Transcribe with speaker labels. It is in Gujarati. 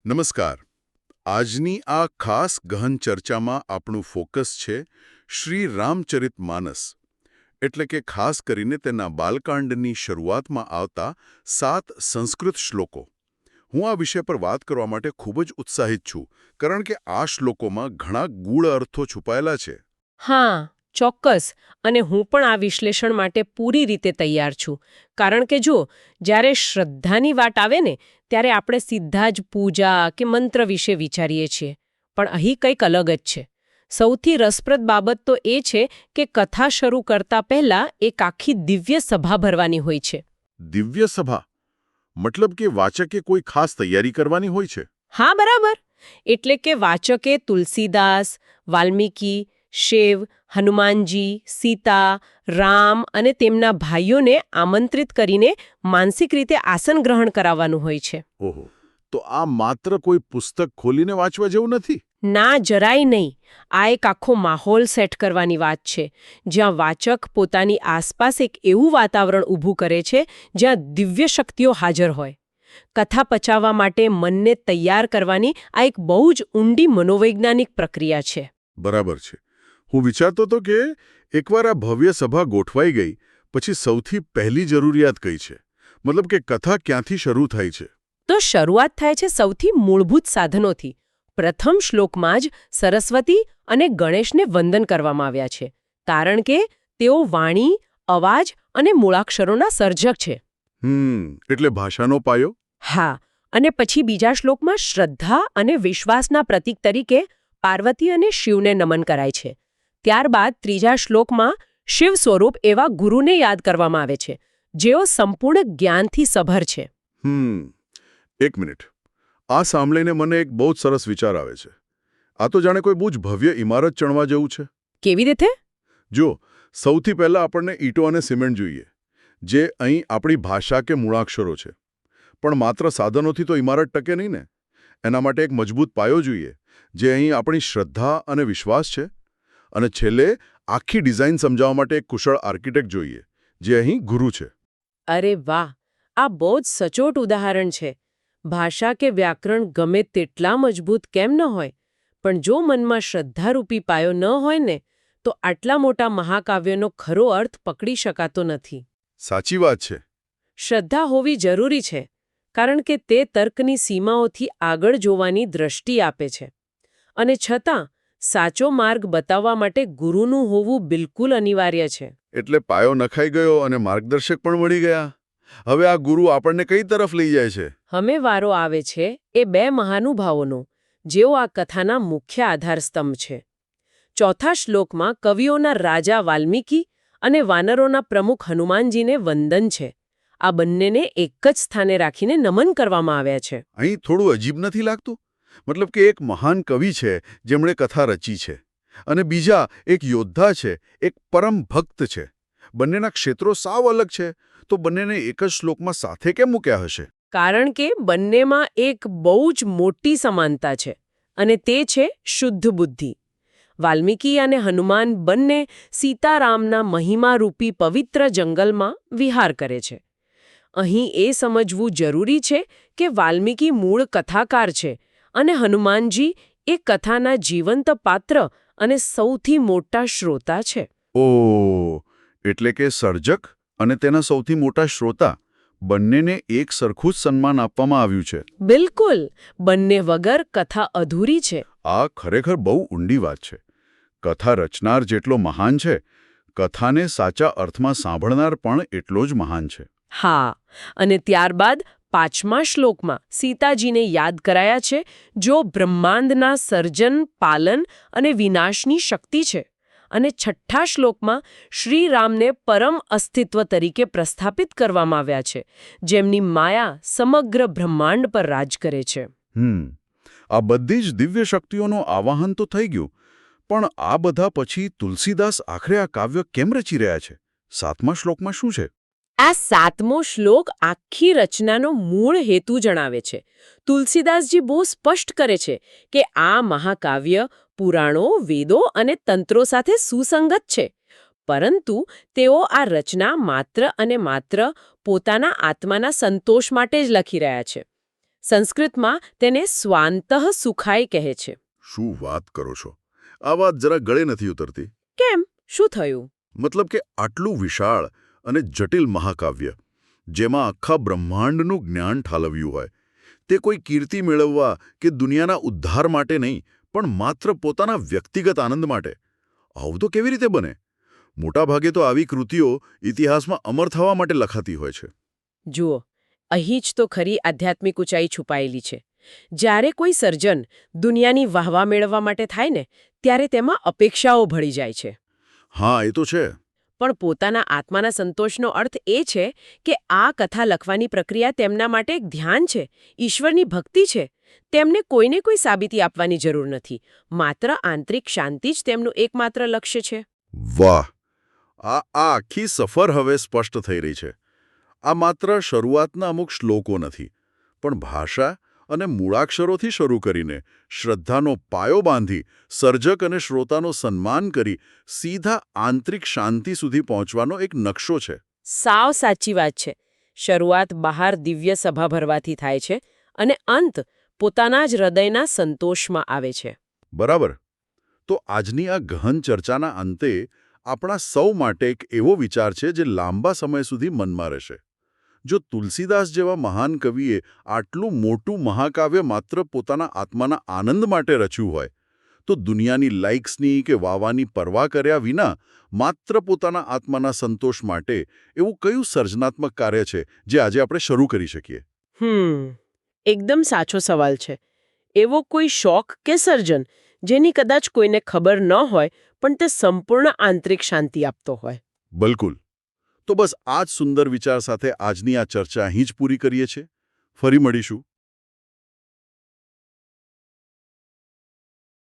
Speaker 1: નમસ્કાર. આજની આ ખાસ ગહન ચર્ચામાં આપણું ફોકસ છે શ્રી રામચરિતમાનસ, એટલે કે ખાસ કરીને તેના બાલકાંડની શરૂઆતમાં આવતા 7 સંસ્કૃત શ્લોકો. હું આ વિષય પર વાત કરવા માટે ખૂબ જ ઉત્સાહિત છું, કારણ કે આ શ્લોકોમાં ઘણા ગૂઢ અર્થો છુપાયેલા છે.
Speaker 2: હા, ચોક્કસ. અને હું પણ આ વિશ્લેષણ માટે પૂરી રીતે તૈયાર છું. કારણ કે જો જ્યારે શ્રદ્ધાની વાત આવે ને, ત્યારે આપણે સીધા જ પૂજા કે મંત્ર વિશે વિચારીએ છીએ. પણ અહીં કંઈક અલગ જ છે. સૌથી રસપ્રદ બાબત તો એ છે કે કથા શરૂ કરતા પહેલા એક આખી દિવ્ય સભા ભરવાની હોય છે.
Speaker 1: દિવ્ય સભા મતલબ કે વાચકે કોઈ ખાસ તૈયારી કરવાની હોય છે?
Speaker 2: હા, બરાબર. એટલે કે વાચકે તુલસીદાસ, વાલ્મીકી, શિવ, હનુમાનજી, સીતા, રામ અને તેમના ભાઈઓને આમંત્રિત કરીને માનસિક રીતે આસન ગ્રહણ કરાવવાનું હોય છે.
Speaker 1: ઓહો, તો આ માત્ર કોઈ પુસ્તક ખોલીને વાંચવા જેવું નથી?
Speaker 2: ના, જરાય નહીં. આ એક આખો માહોલ સેટ કરવાની વાત છે, જ્યાં વાચક પોતાની આસપાસ એક એવું વાતાવરણ ઊભું કરે છે જ્યાં દિવ્ય શક્તિઓ હાજર હોય. કથા પચાવવા માટે મનને તૈયાર કરવાની આ એક બહુ જ ઊંડી મનોવૈજ્ઞાનિક પ્રક્રિયા છે.
Speaker 1: બરાબર છે. હું વિચારતો હતો કે એકવાર આ ભવ્ય સભા ગોઠવાઈ ગઈ પછી સૌથી પહેલી જરૂરિયાત કઈ છે? મતલબ કે કથા ક્યાંથી શરૂ થાય છે?
Speaker 2: તો શરૂઆત થાય છે સૌથી મૂળભૂત સાધનોથી. પ્રથમ શ્લોકમાં જ સરસ્વતી અને ગણેશને વંદન કરવામાં આવ્યા છે, કારણ કે તેઓ વાણી, અવાજ અને મૂળાક્ષરોના સર્જક છે.
Speaker 1: એટલે ભાષાનો પાયો?
Speaker 2: હા, અને પછી બીજા શ્લોકમાં શ્રદ્ધા અને વિશ્વાસના પ્રતીક તરીકે પાર્વતી અને શિવને નમન કરાય છે. ત્યારબાદ ત્રીજા શ્લોકમાં શિવ સ્વરૂપ એવા ગુરુને યાદ કરવામાં આવે છે, જેઓ સંપૂર્ણ જ્ઞાનથી સભર છે.
Speaker 1: એક મિનિટ. આ સાંભળીને મને એક બહુ જ સરસ વિચાર આવે છે. આ તો જાણે કોઈ બહુ જ ભવ્ય ઇમારત ચણવા જેવું છે.
Speaker 2: કેવી રીતે?
Speaker 1: જો, સૌથી પહેલા આપણને ઈંટો અને સિમેન્ટ જોઈએ, જે અહીં આપણી ભાષા કે મૂળાક્ષરો છે. પણ માત્ર સાધનોથી તો ઇમારત ટકે નહીં ને. એના માટે એક મજબૂત પાયો જોઈએ, જે અહીં આપણી શ્રદ્ધા અને વિશ્વાસ છે. અને છેલ્લે આખી ડિઝાઇન સમજાવવા માટે એક કુશળ આર્કિટેક્ટ જોઈએ, જે અહીં ગુરુ છે.
Speaker 2: અરે વાહ! આ બહુ જ સચોટ ઉદાહરણ છે. ભાષા કે વ્યાકરણ ગમે તેટલા મજબૂત કેમ ન હોય, પણ જો મનમાં શ્રદ્ધારૂપી પાયો ન હોય ને, તો આટલા મોટા મહાકાવ્યનો ખરો અર્થ પકડી શકાતો નથી.
Speaker 1: સાચી વાત છે.
Speaker 2: શ્રદ્ધા હોવી જરૂરી છે, કારણ કે તે તર્કની સીમાઓથી આગળ જોવાની દ્રષ્ટિ આપે છે. અને છતાં સાચો માર્ગ બતાવવા માટે ગુરુનું હોવું બિલકુલ અનિવાર્ય છે.
Speaker 1: એટલે પાયો નખાઈ ગયો અને માર્ગદર્શક પણ મળી ગયા. હવે આ ગુરુ આપણને કઈ તરફ લઈ જાય છે?
Speaker 2: હવે વારો આવે છે એ 2 મહાનુભાવોનો, જેઓ આ કથાના મુખ્ય આધારસ્તંભ છે. ચોથા શ્લોકમાં કવિઓના રાજા વાલ્મીકી અને વાનરોના પ્રમુખ હનુમાનજીને વંદન છે. આ બંનેને એક જ સ્થાને રાખીને નમન કરવામાં આવ્યા છે.
Speaker 1: અહીં થોડું અજીબ નથી લાગતું? મતલબ કે એક મહાન કવિ છે જેમણે કથા રચી છે, અને બીજા એક યોદ્ધા છે, એક પરમ ભક્ત છે. બંનેના ક્ષેત્રો સાવ અલગ છે, તો બંનેને એક જ શ્લોકમાં સાથે કેમ મૂક્યા હશે?
Speaker 2: કારણ કે બંનેમાં એક બહુ જ મોટી સમાનતા છે, અને તે છે શુદ્ધ બુદ્ધિ. વાલ્મીકી અને હનુમાન બંને સીતારામના મહિમારૂપી પવિત્ર જંગલમાં વિહાર કરે છે. અહીં એ સમજવું જરૂરી છે કે વાલ્મીકી મૂળ કથાકાર છે, અને હનુમાનજી એ કથાના જીવંત પાત્ર અને સૌથી મોટા શ્રોતા છે.
Speaker 1: ઓહ, એટલે કે સર્જક અને તેના સૌથી મોટા શ્રોતા બંનેને એક સરખું જ સન્માન આપવામાં આવ્યું છે.
Speaker 2: બિલકુલ. બંને વગર કથા અધૂરી છે.
Speaker 1: આ ખરેખર બહુ ઊંડી વાત છે. કથા રચનાર જેટલો મહાન છે, કથાને સાચા અર્થમાં સાંભળનાર પણ એટલો જ મહાન છે.
Speaker 2: હા, અને ત્યારબાદ 5મા શ્લોકમાં સીતાજીને યાદ કરાયા છે, જો બ્રહ્માંડના સર્જન, પાલન અને વિનાશની શક્તિ છે. અને 6ઠ્ઠા શ્લોકમાં શ્રીરામને પરમ અસ્તિત્વ તરીકે પ્રસ્થાપિત કરવામાં આવ્યા છે, જેમની માયા સમગ્ર બ્રહ્માંડ પર રાજ કરે છે.
Speaker 1: આ બધી જ દિવ્ય શક્તિઓનું આવાહન તો થઈ ગયું, પણ આ બધા પછી તુલસીદાસ આખરે આ કાવ્ય કેમ રચી રહ્યા છે? 7મા શ્લોકમાં શું છે?
Speaker 2: આ 7મો શ્લોક આખી રચનાનો મૂળ હેતુ જણાવે છે. તુલસીદાસજી બહુ સ્પષ્ટ કરે છે કે આ મહાકાવ્ય પુરાણો, વેદો અને તંત્રો સાથે સુસંગત છે, પરંતુ તેઓ આ રચના માત્ર અને માત્ર પોતાના આત્માના સંતોષ માટે જ લખી રહ્યા છે. સંસ્કૃતમાં તેને સ્વાંતઃ સુખાય કહે છે.
Speaker 1: શું વાત કરો છો? આ વાત જરા ગળે નથી ઉતરતી.
Speaker 2: કેમ? શું થયું?
Speaker 1: મતલબ કે આટલું વિશાળ અને જટિલ મહાકાવ્ય, જેમાં આખા બ્રહ્માંડનું જ્ઞાન ઠાલવ્યું હોય, તે કોઈ કીર્તિ મેળવવા કે દુનિયાના ઉદ્ધાર માટે નહીં, પણ માત્ર પોતાના વ્યક્તિગત આનંદ માટે. આવું તો કેવી રીતે બને? મોટાભાગે તો આવી કૃતિઓ ઇતિહાસમાં અમર થવા માટે લખાતી હોય છે.
Speaker 2: જુઓ, અહીં જ તો ખરી આધ્યાત્મિક ઊંચાઈ છુપાયેલી છે. જ્યારે કોઈ સર્જન દુનિયાની વાહવા મેળવવા માટે થાય ને, ત્યારે તેમાં અપેક્ષાઓ ભળી જાય છે.
Speaker 1: હા, એ તો છે.
Speaker 2: પણ પોતાના આત્માના સંતોષનો અર્થ એ છે કે આ કથા લખવાની પ્રક્રિયા તેમના માટે એક ધ્યાન છે, ઈશ્વરની ભક્તિ છે. તેમને કોઈને કોઈ સાબિતી આપવાની જરૂર નથી. માત્ર આંતરિક શાંતિ જ તેમનું એકમાત્ર લક્ષ્ય છે.
Speaker 1: વાહ! આ આખી સફર હવે સ્પષ્ટ થઈ રહી છે. આ માત્ર શરૂઆતના અમુક શ્લોકો નથી, પણ ભાષા અને મૂળાક્ષરોથી શરૂ કરીને શ્રદ્ધાનો પાયો બાંધી, સર્જક અને શ્રોતાનો સન્માન કરી સીધા આંતરિક શાંતિ સુધી પહોંચવાનો એક નકશો છે.
Speaker 2: સાવ સાચી વાત છે. શરૂઆત બહાર દિવ્ય સભા ભરવાથી થાય છે અને અંત પોતાના જ હૃદયના સંતોષમાં આવે છે.
Speaker 1: બરાબર. તો આજની આ ગહન ચર્ચાના અંતે આપણા સૌ માટે એક એવો વિચાર છે જે લાંબા સમય સુધી મનમાં રહેશે. જો તુલસીદાસ જેવા મહાન કવિએ આટલું મોટું મહાકાવ્ય માત્ર પોતાના આત્માના આનંદ માટે રચ્યું હોય, તો દુનિયાની લાઇક્સની કે વાવાની પરવા કર્યા વિના માત્ર પોતાના આત્માના સંતોષ માટે એવું કયું સર્જનાત્મક કાર્ય છે જે આજે આપણે શરૂ કરી શકીએ?
Speaker 2: એકદમ સાચો સવાલ છે. એવો કોઈ શોખ કે સર્જન જેની કદાચ કોઈને ખબર ન હોય, પણ તે સંપૂર્ણ આંતરિક શાંતિ આપતો હોય.
Speaker 1: બિલકુલ. તો બસ આ જ સુંદર વિચાર સાથે આજની આ ચર્ચા અહીં જ પૂરી કરીએ છીએ. ફરી મળીશું